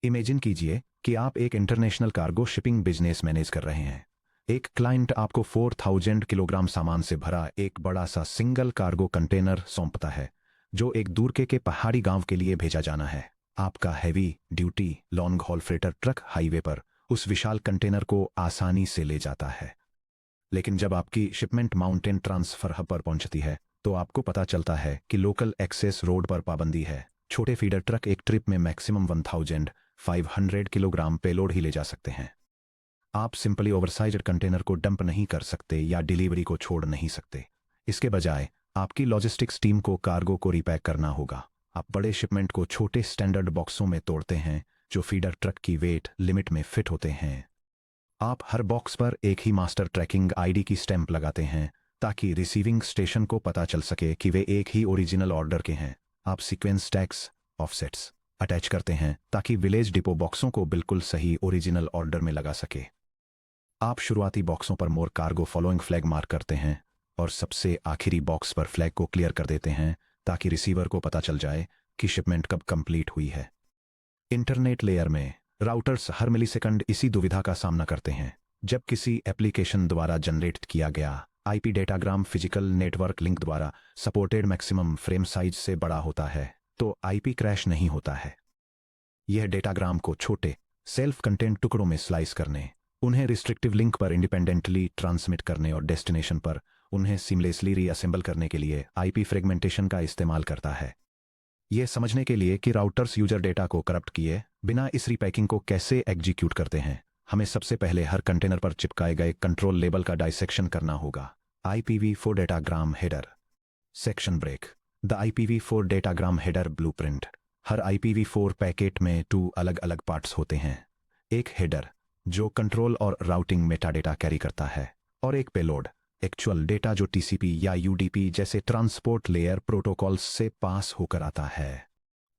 Imagine कीजिए कि आप एक international cargo shipping business manage कर रहे हैं। एक क्लाइंट आपको 4000 किलोग्राम सामान से भरा एक बड़ा सा सिंगल कार्गो कंटेनर सौंपता है, जो एक दूर के पहाड़ी गांव के लिए भेजा जाना है। आपका heavy duty long haul freighter truck highway पर उस विशाल कंटेनर को आसानी से ले जाता है। लेकिन जब आपकी शिपमेंट माउंटेन ट्रांसफर हब पर पहुंचती है, तो आपको पता चलता है कि लोकल एक्सेस रोड पर पाबंदी है। छोटे फीडर ट्रक एक ट्रिप में मैक्सिमम 1500 किलोग्राम पेलोड ही ले जा सकते हैं। आप सिंपली ओवरसाइज्ड कंटेनर को डंप नहीं कर सकते या डिलीवरी को छोड़ नहीं सकते। इसके बजाय आपकी लॉजिस्टिक्स टीम को कार्गो को रिपैक करना होगा। आप बड़े शिपमेंट को छोटे स्टैंडर्ड बॉक्सों में तोड़ते हैं, जो फीडर ट्रक की वेट लिमिट में फिट होते हैं। आप हर बॉक्स पर एक ही मास्टर ट्रैकिंग आईडी की स्टैंप लगाते हैं, ताकि रिसीविंग स्टेशन को पता चल सके कि वे एक ही ओरिजिनल ऑर्डर के हैं। आप सीक्वेंस टैग्स ऑफसेट्स अटैच करते हैं, ताकि विलेज डिपो बॉक्सों को बिल्कुल सही ओरिजिनल ऑर्डर में लगा सके। आप शुरुआती बॉक्सों पर मोर कार्गो फॉलोइंग फ्लैग मार्क करते हैं और सबसे आखिरी बॉक्स पर फ्लैग को क्लियर कर देते हैं, ताकि रिसीवर को पता चल जाए कि शिपमेंट कब कंप्लीट हुई है। इंटरनेट लेयर में राउटर्स हर मिलीसेकंड इसी दुविधा का सामना करते हैं। जब किसी एप्लीकेशन द्वारा जनरेट किया गया IP datagram physical network link द्वारा सपोर्टेड मैक्सिमम फ्रेम साइज से बड़ा होता है, तो आईपी क्रैश नहीं होता है। यह डेटाग्राम को छोटे सेल्फ कंटेंट टुकड़ों में स्लाइस करने, उन्हें रिस्ट्रिक्टिव लिंक पर इंडिपेंडेंटली ट्रांसमिट करने और डेस्टिनेशन पर उन्हें सीमलेसली रीअसेंबल करने के लिए आईपी फ्रेगमेंटेशन का इस्तेमाल करता है। यह समझने के लिए कि राउटर्स यूजर डेटा को करप्ट किए बिना इस रीपैकिंग को कैसे एग्जीक्यूट करते हैं, हमें सबसे पहले हर कंटेनर पर चिपकाए गए कंट्रोल लेबल का डाइसेक्शन करना होगा। IPv4 datagram header. Section break. The IPv4 datagram header blueprint. हर IPv4 पैकेट में 2 अलग अलग पार्ट्स होते हैं। एक हेडर जो कंट्रोल और राउटिंग मेटाडेटा कैरी करता है, और एक पेलोड एक्चुअल डेटा जो TCP या UDP जैसे ट्रांसपोर्ट लेयर प्रोटोकॉल्स से पास होकर आता है।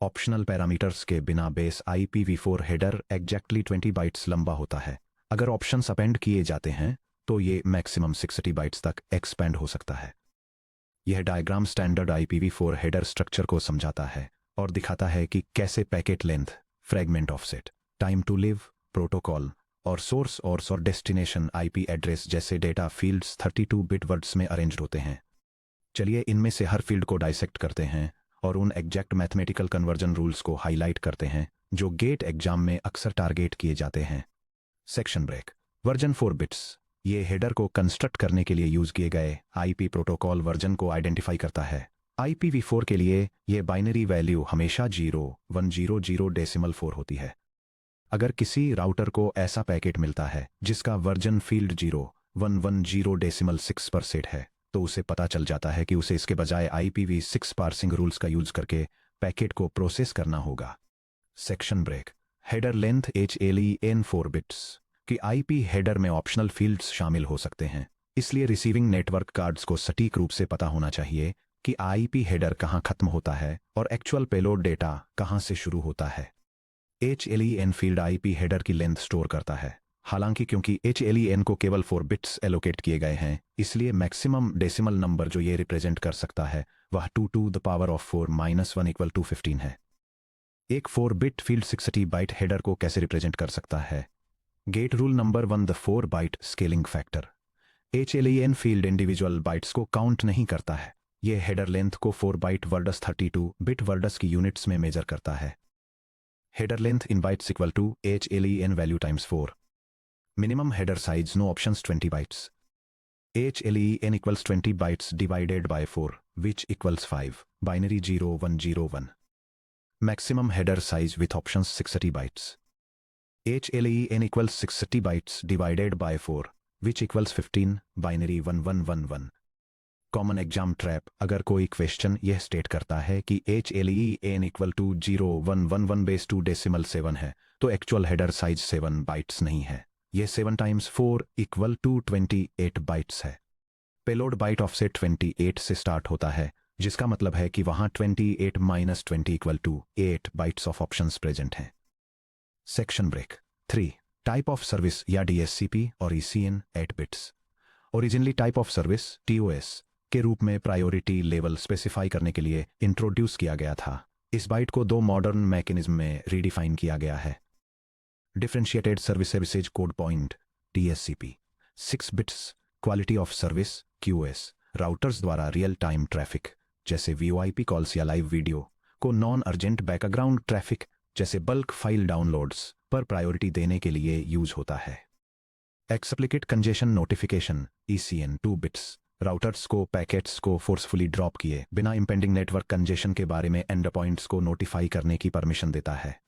ऑप्शनल पैरामीटर्स के बिना base IPv4 header exactly 20 bytes लंबा होता है। अगर ऑप्शंस अपेंड किए जाते हैं, तो ये मैक्सिमम 60 बाइट्स तक एक्सपेंड हो सकता है। यह diagram standard IPv4 header structure को समझाता है और दिखाता है कि कैसे packet length, fragment offset, time to live, protocol और सोर्स और डेस्टिनेशन IP एड्रेस जैसे डेटा फील्ड्स 32 बिट वर्ड्स में अरेंज्ड होते हैं। चलिए इनमें से हर फील्ड को डाइसेक्ट करते हैं और उन एग्जैक्ट मैथमेटिकल कन्वर्जन रूल्स को हाईलाइट करते हैं जो गेट एग्जाम में अक्सर टारगेट किए जाते हैं। Section break. Version 4 bits. ये हेडर को कंस्ट्रक्ट करने के लिए यूज किए गए IP प्रोटोकॉल वर्जन को आइडेंटिफाई करता है। IPv4 के लिए यह बाइनरी वैल्यू हमेशा 0100 डेसिमल 4 होती है। अगर किसी राउटर को ऐसा पैकेट मिलता है जिसका वर्जन फील्ड 0110 डेसिमल 6 पर सेट है, तो उसे पता चल जाता है कि उसे इसके बजाय IPv6 पार्सिंग रूल्स का यूज करके पैकेट को प्रोसेस करना होगा। Section break. Header length HLEN 4 bits की IP हेडर में ऑप्शनल फील्ड्स शामिल हो सकते हैं, इसलिए रिसीविंग नेटवर्क कार्ड्स को सटीक रूप से पता होना चाहिए कि IP हेडर कहां खत्म होता है और एक्चुअल पेलोड डेटा कहां से शुरू होता है। HLEN फील्ड IP हेडर की लेंथ स्टोर करता है। हालांकि क्योंकि HLEN को केवल 4 बिट्स एलोकेट किए गए हैं, इसलिए मैक्सिमम डेसिमल नंबर जो ये रिप्रेजेंट कर सकता है वह 2 to the power of 4 - 1 = 15 है। एक 4 बिट फील्ड 60 बाइट हेडर को कैसे रिप्रेजेंट कर सकता है? GATE rule number 1 the 4 byte scaling factor. HLEN field individual bytes को काउंट नहीं करता है। यह हेडर लेंथ को 4 बाइट वर्डस 32 बिट वर्डस की यूनिट्स में मेजर करता है। Header length in bytes equal to HLEN value times 4। Minimum header size no options 20 bytes. HLEN equals 20 bytes divided by 4, which equals 5, binary 0101. Maximum header size with options 60 bytes. HLEN equals 60 bytes divided by 4, which equals 15, binary 1111. Common exam trap. अगर कोई question यह state करता है कि HLEN equal to 0111 base 2 decimal 7 है, तो actual header size 7 bytes नहीं है। यह 7 times 4 equal to 28 बाइट्स है। पेलोड बाइट ऑफसेट 28 से स्टार्ट होता है, जिसका मतलब है कि वहां 28 - 20 = 8 बाइट्स ऑफ ऑप्शंस प्रेजेंट हैं। Section break. 3 type of service या DSCP और ECN 8 bits. Originally type of service TOS के रूप में प्रायोरिटी लेवल स्पेसिफाई करने के लिए इंट्रोड्यूस किया गया था। इस बाइट को 2 मॉडर्न मैकेनिज्म में रीडिफाइन किया गया है। Differentiated services code point DSCP 6 bits quality of service QoS routers द्वारा रियल टाइम ट्रैफिक जैसे VoIP कॉल्स या लाइव वीडियो को नॉन अर्जेंट बैकग्राउंड ट्रैफिक जैसे बल्क फाइल डाउनलोड्स पर प्रायोरिटी देने के लिए यूज होता है। Explicit congestion notification ECN 2 bits routers को पैकेट्स को फोर्सफुली ड्रॉप किए बिना इंपेंडिंग नेटवर्क कंजेशन के बारे में एंड पॉइंट्स को नोटिफाई करने की परमिशन देता है।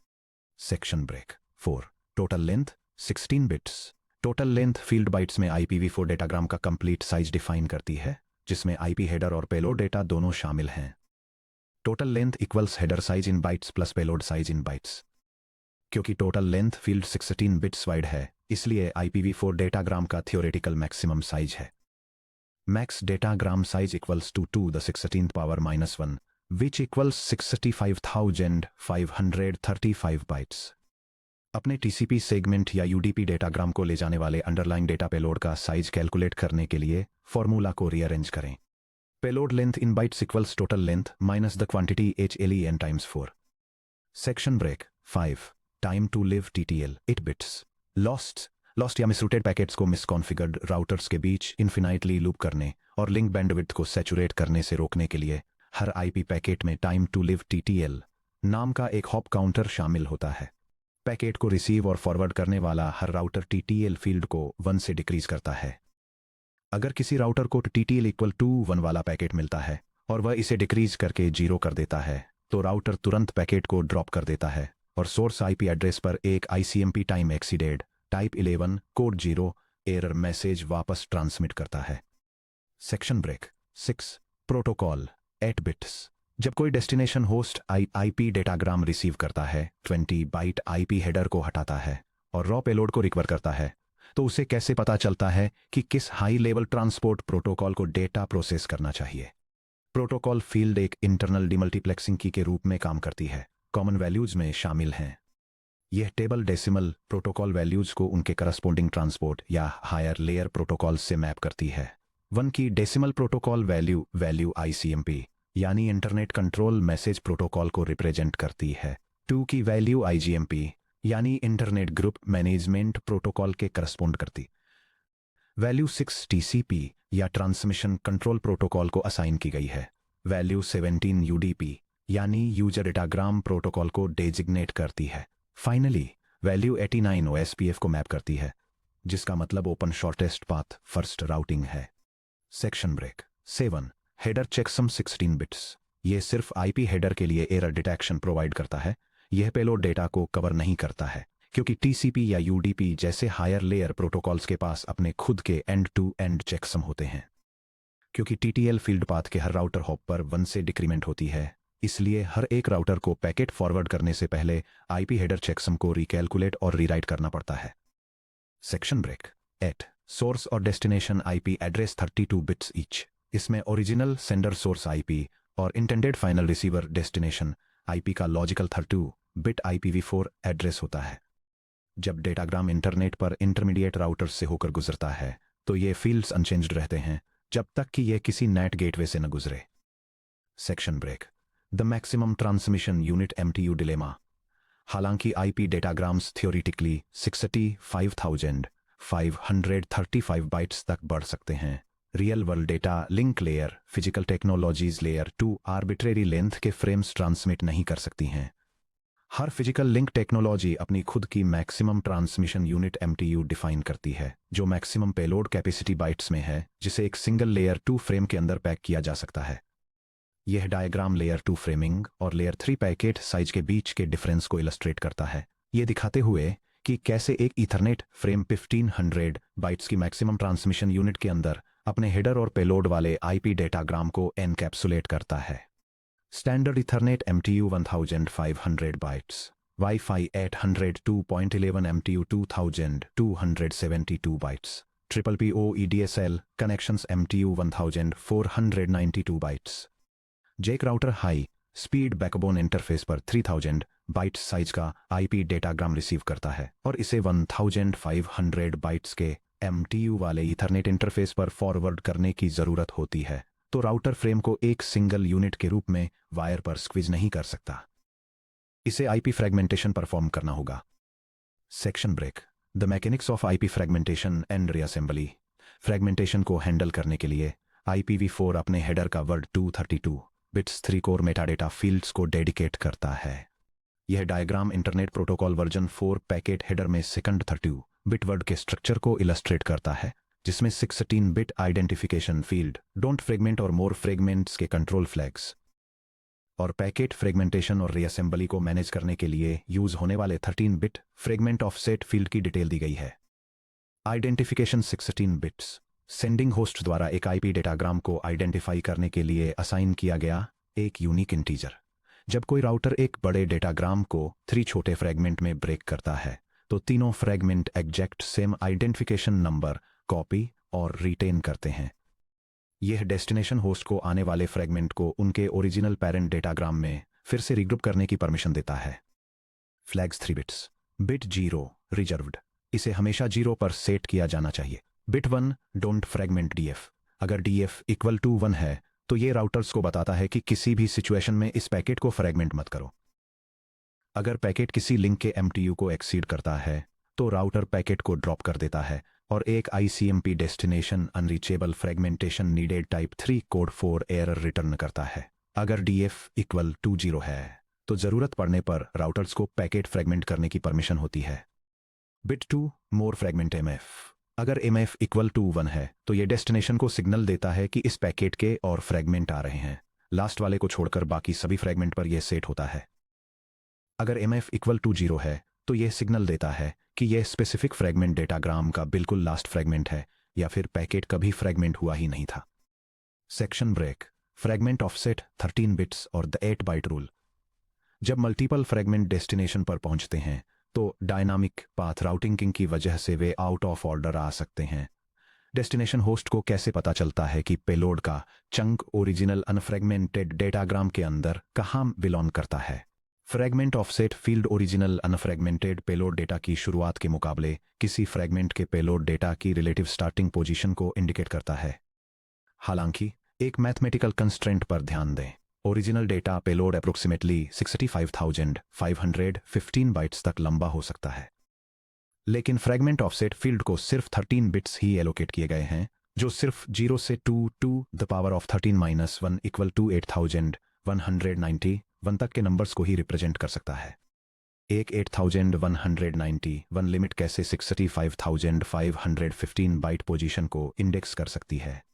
Section break 4 total length 16 bits total length field bytes में IPv4 डेटाग्राम का कंप्लीट साइज डिफाइन करती है जिसमें IP हेडर और पेलोड डेटा दोनों शामिल हैं। Total length equals header size in bytes plus payload size in bytes. क्योंकि total length field 16 bits wide है इसलिए IPv4 डेटाग्राम का थियोरेटिकल मैक्सिमम साइज है max datagram size equals to 2 power -1 which equals 65,535 bytes. अपने TCP segment या UDP datagram को ले जाने वाले अंडरलाइन डेटा पेलोड का साइज कैलकुलेट करने के लिए फॉर्मूला को रीअरेंज करें। Payload length in bytes equals total length minus the quantity HLEN times 4। Section break 5 time to live TTL 8 bits lost या मिसरूटेड पैकेट्स को मिसकॉन्फिगर्ड राउटर्स के बीच इन्फिनाइटली लूप करने और लिंक बैंडविड्थ को सैचुरेट करने से रोकने के लिए हर IP पैकेट में टाइम टू लिव TTL नाम का एक हॉप काउंटर शामिल होता है। पैकेट को रिसीव और फॉरवर्ड करने वाला हर राउटर TTL फील्ड को 1 से डिक्रीज करता है। अगर किसी राउटर को TTL इक्वल टू 1 वाला पैकेट मिलता है और वह इसे डिक्रीज करके 0 कर देता है तो राउटर तुरंत पैकेट को ड्रॉप कर देता है और सोर्स IP एड्रेस पर एक ICMP time exceeded type 11 code 0 error message वापस ट्रांसमिट करता है। सेक्शन ब्रेक 6 प्रोटोकॉल 8 बिट्स जब कोई destination host IP datagram receive करता है 20 बाइट IP हेडर को हटाता है और रॉ पेलोड को रिकवर करता है तो उसे कैसे पता चलता है कि किस हाई लेवल ट्रांसपोर्ट प्रोटोकॉल को डेटा प्रोसेस करना चाहिए। प्रोटोकॉल फील्ड एक इंटरनल डीमल्टीप्लेक्सिंग की के रूप में काम करती है। कॉमन वैल्यूज में शामिल हैं। यह टेबल डेसिमल प्रोटोकॉल वैल्यूज को उनके करस्पोंडिंग ट्रांसपोर्ट या हायर लेयर प्रोटोकॉल से मैप करती है। 1 की डेसिमल प्रोटोकॉल वैल्यू ICMP यानी इंटरनेट कंट्रोल मैसेज प्रोटोकॉल को रिप्रेजेंट करती है। 2 की वैल्यू IGMP यानी इंटरनेट ग्रुप मैनेजमेंट प्रोटोकॉल के करस्पोंड करती। वैल्यू 6 TCP या ट्रांसमिशन कंट्रोल प्रोटोकॉल को असाइन की गई है। वैल्यू 17 UDP यानी यूजर डेटाग्राम प्रोटोकॉल को डेजिग्नेट करती है। फाइनली वैल्यू 89 OSPF को मैप करती है जिसका मतलब open shortest path first routing है। Section break 7 header checksum 16 bits ये सिर्फ IP हेडर के लिए एरर डिटेक्शन प्रोवाइड करता है। यह पेलोड डेटा को कवर नहीं करता है क्योंकि TCP या UDP जैसे हायर लेयर प्रोटोकॉल्स के पास अपने खुद के एंड टू एंड चेकसम होते हैं। क्योंकि TTL फील्ड पाथ के हर राउटर हॉप पर 1 से डिक्रीमेंट होती है इसलिए हर एक राउटर को पैकेट फॉरवर्ड करने से पहले IP हेडर चेकसम को रिकैलकुलेट और रीराइट करना पड़ता है। सेक्शन ब्रेक 8 सोर्स और destination IP address 32 bits each इसमें ओरिजिनल सेंडर सोर्स IP और intended final receiver destination IP का लॉजिकल 32 बिट IPv4 एड्रेस होता है। जब डेटाग्राम इंटरनेट पर इंटरमीडिएट राउटर्स से होकर गुजरता है तो ये फील्ड्स अनचेंज्ड रहते हैं जब तक कि यह किसी नेट गेटवे से न गुजरे। Section break the maximum transmission unit MTU dilemma हालांकि IP डेटाग्राम्स थियोरिटिकली 65,535 बाइट्स तक बढ़ सकते हैं। Real world data link layer physical technologies layer 2 arbitrary length के फ्रेम्स ट्रांसमिट नहीं कर सकती हैं। हर फिजिकल लिंक टेक्नोलॉजी अपनी खुद की maximum transmission unit MTU define करती है जो मैक्सिमम पेलोड कैपेसिटी बाइट्स में है जिसे एक सिंगल लेयर 2 फ्रेम के अंदर पैक किया जा सकता है। यह डायग्राम लेयर 2 फ्रेमिंग और लेयर 3 पैकेट साइज के बीच के डिफरेंस को इलस्ट्रेट करता है ये दिखाते हुए कि कैसे एक ईथरनेट फ्रेम 1500 बाइट्स की मैक्सिमम ट्रांसमिशन यूनिट के अंदर अपने हेडर और पेलोड वाले IP डेटाग्राम को एनकैप्सुलेट करता है। Standard ethernet MTU 1500 bytes wifi 802.11 MTU 2272 bytes PPPoE DSL connections MTU 1492 bytes जेक router high speed backbone interface पर 3000 बाइट्स साइज का IP डेटाग्राम रिसीव करता है और इसे 1500 बाइट्स के MTU वाले ईथरनेट इंटरफेस पर फॉरवर्ड करने की जरूरत होती है तो राउटर फ्रेम को एक सिंगल यूनिट के रूप में वायर पर स्क्वीज नहीं कर सकता। इसे IP फ्रेगमेंटेशन परफॉर्म करना होगा। Section break. The mechanics of IP fragmentation and reassembly. Fragmentation को हैंडल करने के लिए IPv4 अपने हेडर का word 232 bits 3 core metadata fields को डेडिकेट करता है। यह diagram internet protocol version 4 packet header में सेकंड 32 बिट वर्ड के स्ट्रक्चर को इलस्ट्रेट करता है, जिसमें 16 bit identification field, don't fragment और मोर फ्रेगमेंट्स के कंट्रोल फ्लैग्स और पैकेट फ्रेगमेंटेशन और रीअसेंबली को मैनेज करने के लिए यूज होने वाले 13 बिट फ्रेगमेंट ऑफसेट फील्ड की डिटेल दी गई है। आइडेंटिफिकेशन 16 बिट्स सेंडिंग होस्ट द्वारा एक आईपी डेटाग्राम को आइडेंटिफाई करने के लिए असाइन किया गया एक यूनिक इंटीजर। जब कोई राउटर एक बड़े डेटाग्राम को 3 छोटे फ्रेगमेंट में ब्रेक करता है, तो तीनों fragment exact same identification number copy और रिटेन करते हैं। यह डेस्टिनेशन होस्ट को आने वाले फ्रेगमेंट को उनके ओरिजिनल पेरेंट डेटाग्राम में फिर से रिग्रुप करने की परमिशन देता है। Flags 3 bits. बिट 0 रिजर्व्ड, इसे हमेशा 0 पर सेट किया जाना चाहिए। Bit 1 don't fragment DF। अगर DF इक्वल टू 1 है तो ये राउटर्स को बताता है कि किसी भी सिचुएशन में इस पैकेट को फ्रेगमेंट मत करो। अगर पैकेट किसी लिंक के MTU को एक्सीड करता है तो राउटर पैकेट को ड्रॉप कर देता है और एक ICMP destination unreachable fragmentation needed type 3 code 4 error return करता है। अगर DF इक्वल टू 0 है तो जरूरत पड़ने पर राउटर्स को पैकेट फ्रेगमेंट करने की परमिशन होती है। बिट 2 मोर फ्रेगमेंट MF। अगर MF इक्वल टू 1 है तो यह डेस्टिनेशन को सिग्नल देता है कि इस पैकेट के और फ्रेगमेंट आ रहे हैं। लास्ट वाले को छोड़कर बाकी सभी फ्रेगमेंट पर यह सेट होता है। अगर MF इक्वल टू 0 है तो यह सिग्नल देता है कि यह स्पेसिफिक फ्रेगमेंट डेटाग्राम का बिल्कुल लास्ट फ्रेगमेंट है या फिर पैकेट कभी फ्रेगमेंट हुआ ही नहीं था। Section break. Fragment offset 13 bits और द 8 बाइट रूल। जब मल्टीपल फ्रेगमेंट डेस्टिनेशन पर पहुंचते हैं तो डायनामिक पाथ राउटिंग की वजह से वे आउट ऑफ ऑर्डर आ सकते हैं। डेस्टिनेशन होस्ट को कैसे पता चलता है कि पेलोड का चंक ओरिजिनल अनफ्रेगमेंटेड डेटाग्राम के अंदर कहां बिलोंग करता है? Fragment offset field original unfragmented payload data की शुरुआत के मुकाबले किसी फ्रेगमेंट के पेलोड डेटा की रिलेटिव स्टार्टिंग पोजीशन को इंडिकेट करता है। हालांकि एक मैथमेटिकल कंस्ट्रेंट पर ध्यान दें। Original data payload approximately 65,515 bytes तक लंबा हो सकता है, लेकिन फ्रेगमेंट ऑफसेट फील्ड को सिर्फ 13 बिट्स ही एलोकेट किए गए हैं, जो सिर्फ 0 से 2 to the power of 13-1 equal to 8191 तक के नंबर्स को ही रिप्रेजेंट कर सकता है। एक 8191 लिमिट कैसे 65,515 बाइट पोजीशन को इंडेक्स कर सकती है?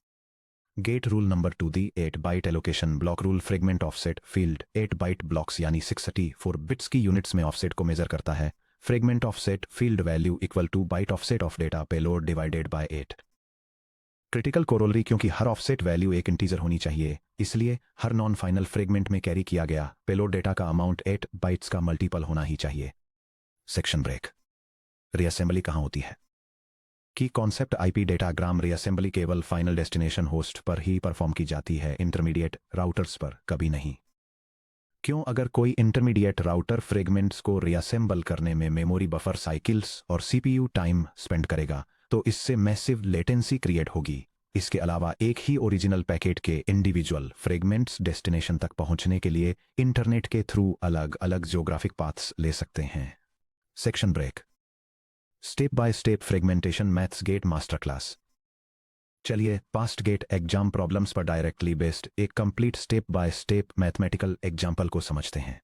GATE rule number 2 the 8 byte allocation block rule fragment offset field 8 byte blocks यानी 64 बिट्स की यूनिट्स में ऑफसेट को मेजर करता है। Fragment offset field value equal to byte offset of data payload divided by 8। Critical corollary, क्योंकि हर offset value एक integer होनी चाहिए, इसलिए हर नॉन फाइनल फ्रेगमेंट में कैरी किया गया पेलोड डेटा का अमाउंट 8 बाइट्स का मल्टीपल होना ही चाहिए। Section break. रीअसेंबली कहां होती है? की कॉन्सेप्ट आईपी डेटाग्राम रीअसेंबली केवल फाइनल डेस्टिनेशन होस्ट पर ही परफॉर्म की जाती है, इंटरमीडिएट राउटर्स पर कभी नहीं। क्यों? अगर कोई इंटरमीडिएट राउटर फ्रेगमेंट्स को रीअसेंबल करने में मेमोरी बफर साइकिल्स और CPU टाइम स्पेंड करेगा तो इससे मैसिव लेटेंसी क्रिएट होगी। इसके अलावा एक ही ओरिजिनल पैकेट के इंडिविजुअल फ्रेगमेंट्स डेस्टिनेशन तक पहुंचने के लिए इंटरनेट के थ्रू अलग अलग ज्योग्राफिक पाथ्स ले सकते हैं। Section break. Step by step fragmentation maths GATE master class. चलिए पास्ट गेट एग्जाम प्रॉब्लम्स पर डायरेक्टली बेस्ड एक complete step by step mathematical example को समझते हैं।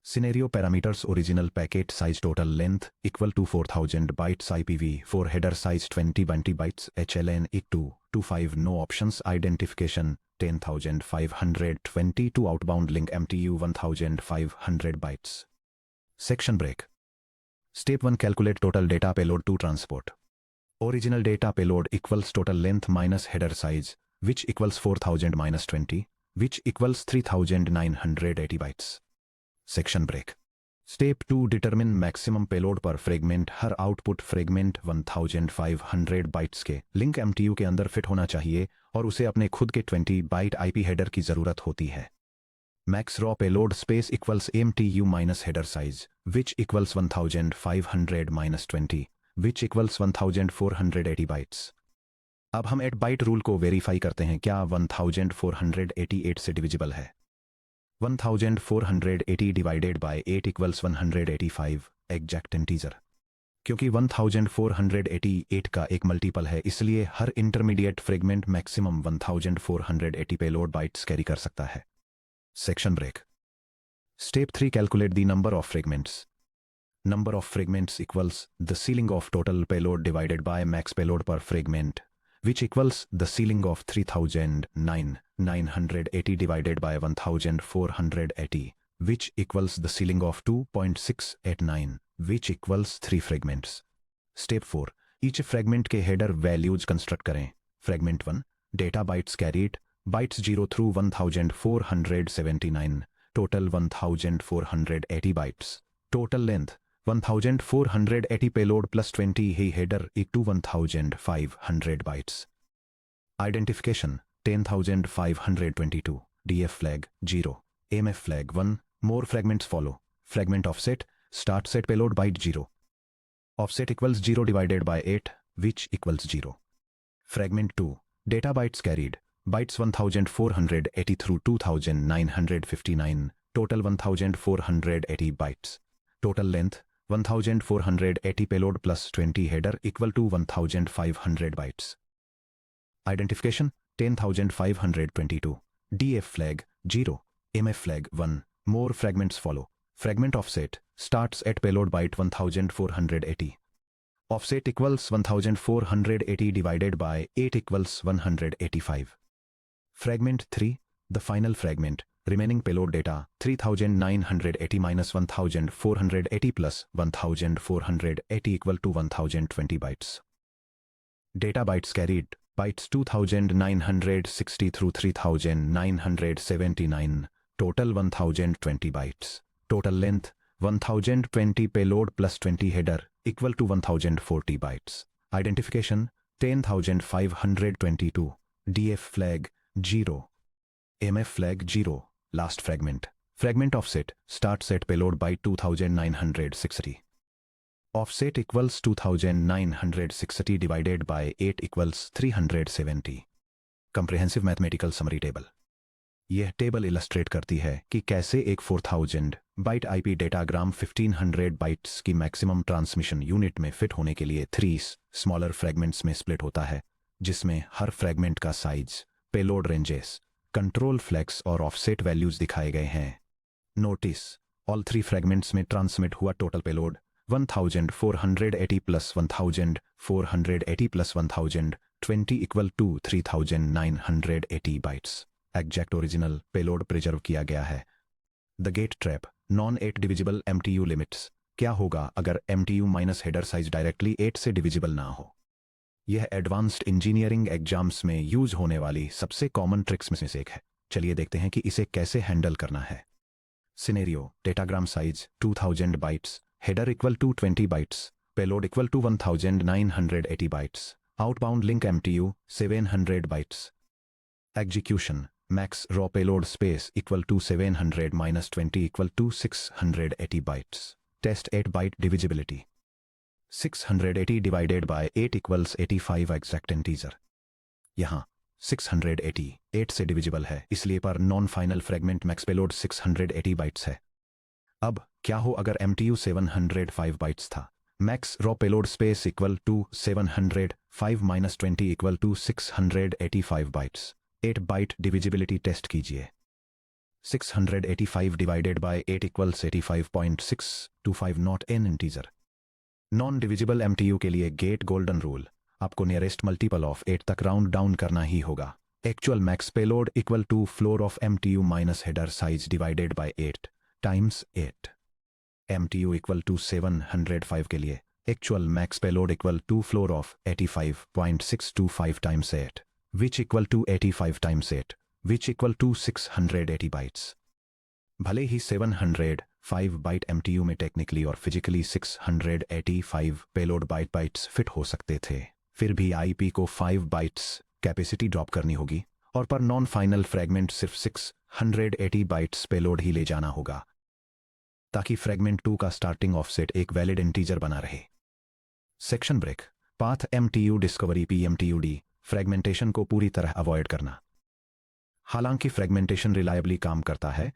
Scenario parameters original packet size total length equal to 4000 bytes IPv4 header size 20 bytes HLN equal to 25 no options identification 10,520 to outbound link MTU 1500 bytes. Section break. Step 1 calculate total data payload to transport. Original data payload equals total length minus header size, which equals 4000 minus 20, which equals 3980 bytes. Section break. Step 2 determine maximum payload per fragment. Her output fragment 1500 bytes के link MTU के अंदर fit होना चाहिए और उसे अपने खुद के 20 byte IP header की जरूरत होती है। Max raw payload space equals MTU minus header size, which equals 1500 minus 20. which equals 1480 bytes. अब हम 8 बाइट रूल को वेरीफाई करते हैं। क्या 1488 से डिविजिबल है? 1480 divided by 8 equals 185 exact integer. क्योंकि 1488 का एक मल्टीपल है, इसलिए हर intermediate fragment maximum 1480 payload bytes carry कर सकता है। Section break. Step 3, calculate the number of fragments. Number of fragments equals the ceiling of total payload divided by max payload per fragment, which equals the ceiling of 3980 divided by 1480, which equals the ceiling of 2.689, which equals 3 fragments. Step 4. Each fragment के header values construct करें. Fragment 1, data bytes carried, bytes 0 through 1479, total 1480 bytes. Total length 1480 payload plus 20 he header equal to 1500 bytes. Identification 10522, DF flag 0, MF flag 1, more fragments follow. Fragment offset, start set payload byte 0. Offset equals 0 divided by 8, which equals 0. Fragment 2, data bytes carried, bytes 1480 through 2959, total 1480 bytes. Total length 1480 payload plus 20 header equal to 1500 bytes. Identification 10522, DF flag 0, MF flag 1, more fragments follow. Fragment offset starts at payload byte 1480. Offset equals 1480 divided by 8 equals 185. Fragment 3, the final fragment. Remaining payload data 3980 minus 1480 plus 1480 equal to 1020 bytes. Data bytes carried, bytes 2960 through 3979, total 1020 bytes. Total length 1020 payload plus 20 header equal to 1040 bytes. Identification 10522, DF flag 0, MF flag 0. Last fragment. Fragment offset starts at payload by 2960. Offset equals 2960 divided by 8 equals 370. Comprehensive Mathematical Summary Table. यह table illustrate करती है कि कैसे एक 4000 bite IP datagram 1500 bytes की maximum transmission unit में fit होने के लिए 3 स्मॉलर फ्रेगमेंट्स में स्प्लिट होता है, जिसमें हर फ्रेगमेंट का size, payload ranges, control flags और ऑफसेट वैल्यूज दिखाए गए हैं. नोटिस, ऑल 3 फ्रेगमेंट्स में ट्रांसमिट हुआ total payload 1480 plus 1480 plus 1020 equal to 3980 bytes. Exact original payload preserve किया गया है. The GATE trap, non 8 divisible MTU limits. क्या होगा अगर MTU minus header size directly 8 से डिविजिबल ना हो? यह एडवांस्ड इंजीनियरिंग एग्जाम्स में यूज होने वाली सबसे कॉमन ट्रिक्स में से एक है. चलिए देखते हैं कि इसे कैसे हैंडल करना है. Scenario, datagram size 2000 bytes, header equal to 20 bytes, payload equal to 1980 bytes, outbound link MTU 700 bytes. Execution, max raw payload space equal to 700 minus 20 equal to 680 bytes. Test 8 byte divisibility. 680 divided by 8 equals 85 exact integer. यहाँ 680 8 से divisible है, इसलिए पर non final fragment max payload 680 bytes है. अब क्या हो अगर MTU 705 बाइट्स था? Max raw payload space equal to 705 minus 20 equal to 685 bytes. 8 byte divisibility test कीजिए. 685 divided by 8 equals 85.625 not an integer. Non divisible MTU के लिए गेट गोल्डन रूल, आपको नियरेस्ट मल्टीपल ऑफ 8 तक राउंड डाउन करना ही होगा. Actual max payload equal to floor of MTU minus header size divided by 8 times 8. MTU equal to 705 के लिए actual max payload equal to floor of 85.625 times 8, which equal to 85 times 8, which equal to 680 bytes. भले ही 705 byte MTU में technically और physically 685 payload bytes fit हो सकते थे, फिर भी IP को 5 बाइट्स कैपेसिटी ड्रॉप करनी होगी और पर नॉन फाइनल फ्रेगमेंट सिर्फ 680 बाइट्स पेलोड ही ले जाना होगा, ताकि फ्रेगमेंट 2 का स्टार्टिंग ऑफसेट एक वैलिड इंटीजर बना रहे. Section break. Path MTU discovery PMTUD. Fragmentation को पूरी तरह अवॉइड करना. हालांकि फ्रेगमेंटेशन रिलायबली काम करता है,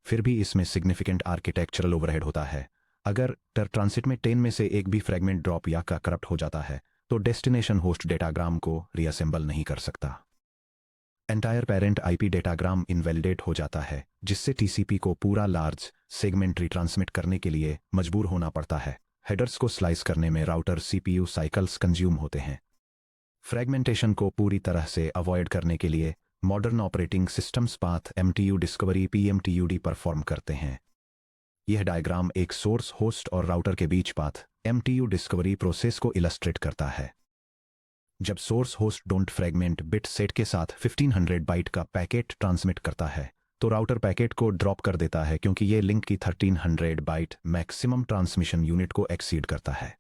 फिर भी इसमें सिग्निफिकेंट आर्किटेक्चरल ओवरहेड होता है. अगर ट्रांसिट में 10 में से एक भी फ्रेगमेंट ड्रॉप या का करप्ट हो जाता है तो डेस्टिनेशन होस्ट डेटाग्राम को रीअसेंबल नहीं कर सकता। Entire parent IP datagram invalidate हो जाता है, जिससे टीसीपी को पूरा लार्ज सेगमेंट रिट्रांसमिट करने के लिए मजबूर होना पड़ता है। हेडर्स को स्लाइस करने में राउटर सीपीयू साइकिल्स कंज्यूम होते हैं। फ्रेगमेंटेशन को पूरी तरह से अवॉइड करने के लिए modern operating systems path MTU discovery PMTUD perform करते हैं। यह डायग्राम एक सोर्स होस्ट और राउटर के बीच पाथ एमटीयू डिस्कवरी प्रोसेस को इलस्ट्रेट करता है। जब source host don't fragment bit set के साथ 1500 बाइट का पैकेट ट्रांसमिट करता है तो राउटर पैकेट को ड्रॉप कर देता है, क्योंकि यह लिंक की 1300 बाइट मैक्सिमम ट्रांसमिशन यूनिट को एक्सीड करता है।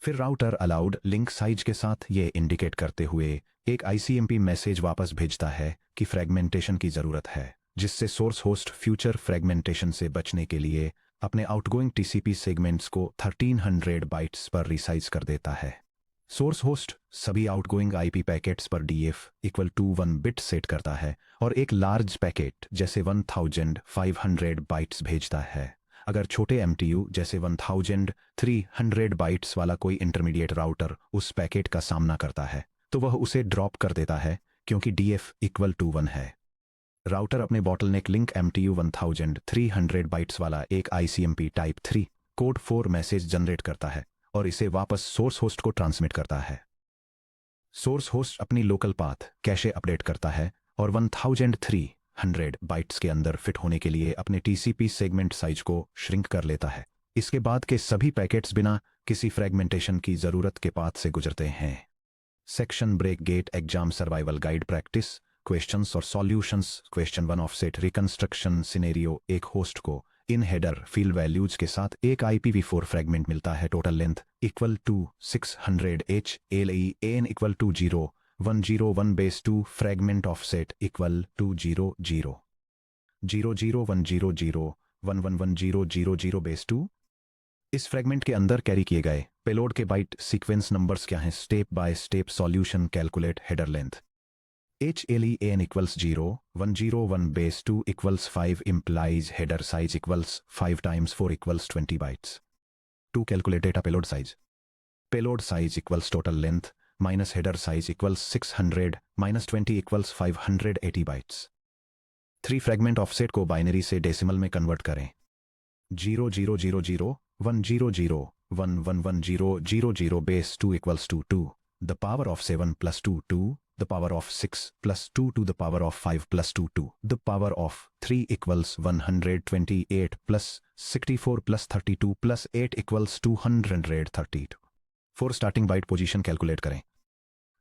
फिर राउटर अलाउड लिंक साइज के साथ ये इंडिकेट करते हुए एक आईसीएमपी मैसेज वापस भेजता है कि फ्रेगमेंटेशन की जरूरत है, जिससे सोर्स होस्ट फ्यूचर फ्रेगमेंटेशन से बचने के लिए अपने आउटगोइंग टीसीपी सेगमेंट्स को 1300 बाइट्स पर रिसाइज कर देता है। सोर्स होस्ट सभी आउटगोइंग आईपी पैकेट्स पर DF equal to 1 bit set करता है और एक लार्ज पैकेट जैसे 1500 बाइट्स भेजता है। अगर छोटे एमटीयू जैसे 1300 बाइट्स वाला कोई इंटरमीडिएट राउटर उस पैकेट का सामना करता है तो वह उसे ड्रॉप कर देता है, क्योंकि डीएफ इक्वल टू 1 है। राउटर अपने बॉटलनेक लिंक एमटीयू 1300 बाइट्स वाला एक ICMP type 3 code 4 message generate करता है और इसे वापस सोर्स होस्ट को ट्रांसमिट करता है। सोर्स होस्ट अपनी लोकल पाथ कैशे अपडेट करता है और 1300 बाइट्स के अंदर फिट होने के लिए अपने टीसीपी सेगमेंट साइज को श्रिंक कर लेता है। इसके बाद के सभी पैकेट्स बिना किसी फ्रेगमेंटेशन की जरूरत के पाथ से गुजरते हैं। Section break GATE exam survival guide practice questions और solutions. Question 1 offset reconstruction scenario. एक होस्ट को इन हेडर फील्ड वैल्यूज के साथ एक IPv4 फ्रेगमेंट मिलता है। Total length equal to 600 H LEAN equal to 0 101 base 2 fragment offset equal to 0 0 0 0 1 0 0 1 1 1 0 0 0 base 2। इस फ्रेगमेंट के अंदर कैरी किए गए पेलोड के बाइट सीक्वेंस नंबर्स क्या हैं? Step by step solution. Calculate header length HLEAN equals 0 101 base 2 equals 5 implies header size equals 5 times 4 equals 20 bytes. 2 calculate data payload size. Payload size equals total length minus header size equals 600 minus 20 equals 580 bytes. 3 fragment offset को binary से decimal में convert करें। 0 0 0 0 1 0 0 1 1 1 0 0 0 base 2 equals to 2. The power of 7 plus 2 2. The power of 6 plus 2 to the power of 5 plus 2 2. The power of 3 equals 128 plus 64 plus 32 plus 8 equals 232. For starting byte position calculate करें।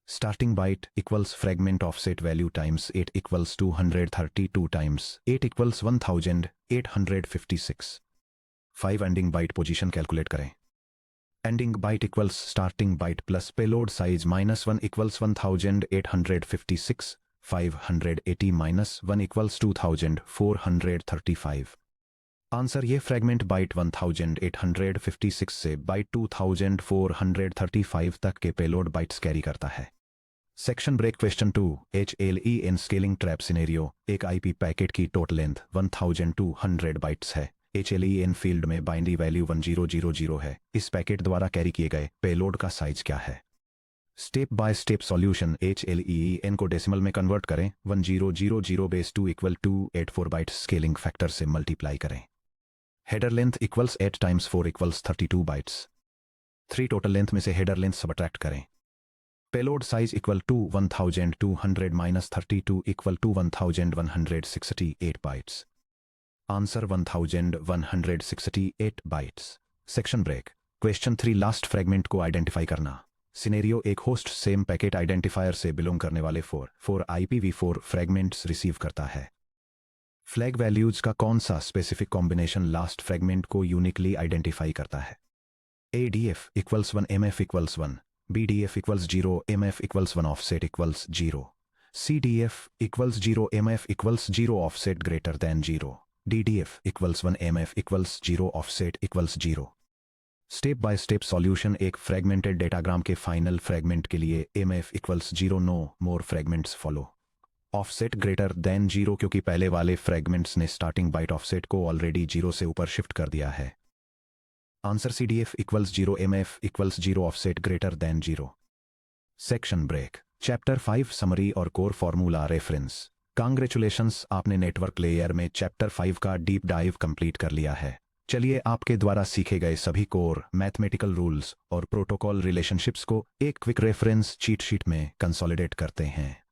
Starting byte equals fragment offset value times 8 equals 232 times 8 equals 1856. 5 ending byte position calculate करें। Ending byte equals starting byte plus payload size minus 1 equals 1856. 580 minus 1 equals 2435. Answer ये fragment bite 1856 से bite 2435 तक के payload bytes carry करता है। Section break question 2 HLEAN scaling trap scenario. एक IP packet की total length 1200 bytes है। HLEAN field में बाइनरी वैल्यू 1000 है। इस पैकेट द्वारा कैरी किए गए पेलोड का साइज क्या है? Step by step solution. HLEAN को डेसिमल में कन्वर्ट करें। 1000 base 2 equal to 84 byte scaling factor से मल्टीप्लाई करें। Header length equals 8 times 4 equals 32 bytes. 3 total length में से हेडर लेंथ सबट्रैक्ट करें। Payload size equal to 1200 minus 32 equal to 1168 bytes. Answer 1168 bytes. Section break question 3 last fragment को identify करना। Scenario. एक host same packet identifier से belong करने वाले 4 IPv4 fragments receive करता है। फ्लैग वैल्यूज का कौन सा स्पेसिफिक कॉम्बिनेशन लास्ट फ्रेगमेंट को यूनिकली आइडेंटिफाई करता है? ADF equals 1 MF equals 1 BDF equals 0 MF equals 1 offset equals 0 CDF equals 0 MF equals 0 offset greater than 0 DDF equals 1 MF equals 0 offset equals 0। Step by step solution. एक fragmented datagram के final fragment के लिए MF equals 0 no more fragments follow. Offset greater than 0 क्योंकि पहले वाले fragments ने starting bite offset को already 0 से ऊपर शिफ्ट कर दिया है। Answer CDF equals 0, MF equals 0, offset greater than 0. Section break. Chapter 5 Summary और Core Formula Reference. Congratulations, आपने नेटवर्क लेयर में चैप्टर 5 का डीप डाइव कंप्लीट कर लिया है। चलिए आपके द्वारा सीखे गए सभी कोर मैथमेटिकल रूल्स और प्रोटोकॉल रिलेशनशिप्स को एक क्विक रेफरेंस चीट शीट में कंसोलिडेट करते हैं।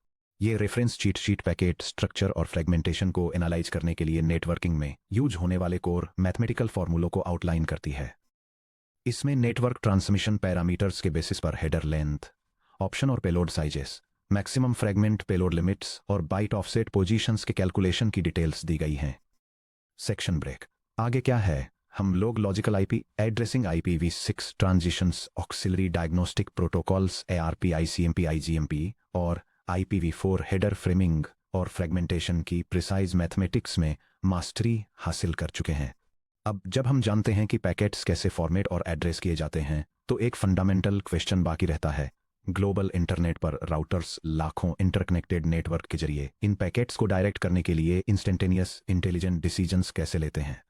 ये reference cheat sheet packet structure और फ्रेगमेंटेशन को एनालाइज करने के लिए नेटवर्किंग में यूज होने वाले कोर मैथमेटिकल फॉर्मूलों को आउटलाइन करती है। इसमें नेटवर्क ट्रांसमिशन पैरामीटर्स के बेसिस पर हेडर लेंथ, ऑप्शन और payload sizes, maximum fragment payload limits और बाइट ऑफसेट पोजीशंस के कैलकुलेशन की डिटेल्स दी गई हैं। Section break. आगे क्या है? हम लोग logical IP addressing IPv6 transitions, auxiliary diagnostic protocols ARP, ICMP, IGMP और IPv4 हेडर फ्रेमिंग और फ्रेगमेंटेशन की प्रिसाइज मैथमेटिक्स में मास्टरी हासिल कर चुके हैं। अब जब हम जानते हैं कि पैकेट्स कैसे फॉर्मेट और एड्रेस किए जाते हैं, तो एक फंडामेंटल क्वेश्चन बाकी रहता है। ग्लोबल इंटरनेट पर राउटर्स लाखों इंटरकनेक्टेड नेटवर्क के जरिए इन पैकेट्स को डायरेक्ट करने के लिए इंस्टेंटेनियस इंटेलिजेंट डिसीजंस कैसे लेते हैं?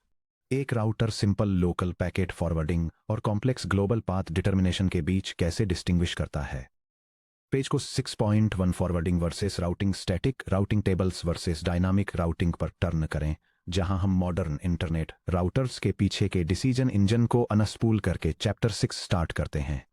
एक router simple local packet forwarding और कॉम्प्लेक्स ग्लोबल पाथ डिटर्मिनेशन के बीच कैसे डिस्टिंग्विश करता है? पेज को 6.1 forwarding versus routing, static routing tables versus dynamic routing पर टर्न करें, जहां हम मॉडर्न इंटरनेट राउटर्स के पीछे के डिसीजन इंजन को अनस्पूल करके चैप्टर 6 स्टार्ट करते हैं।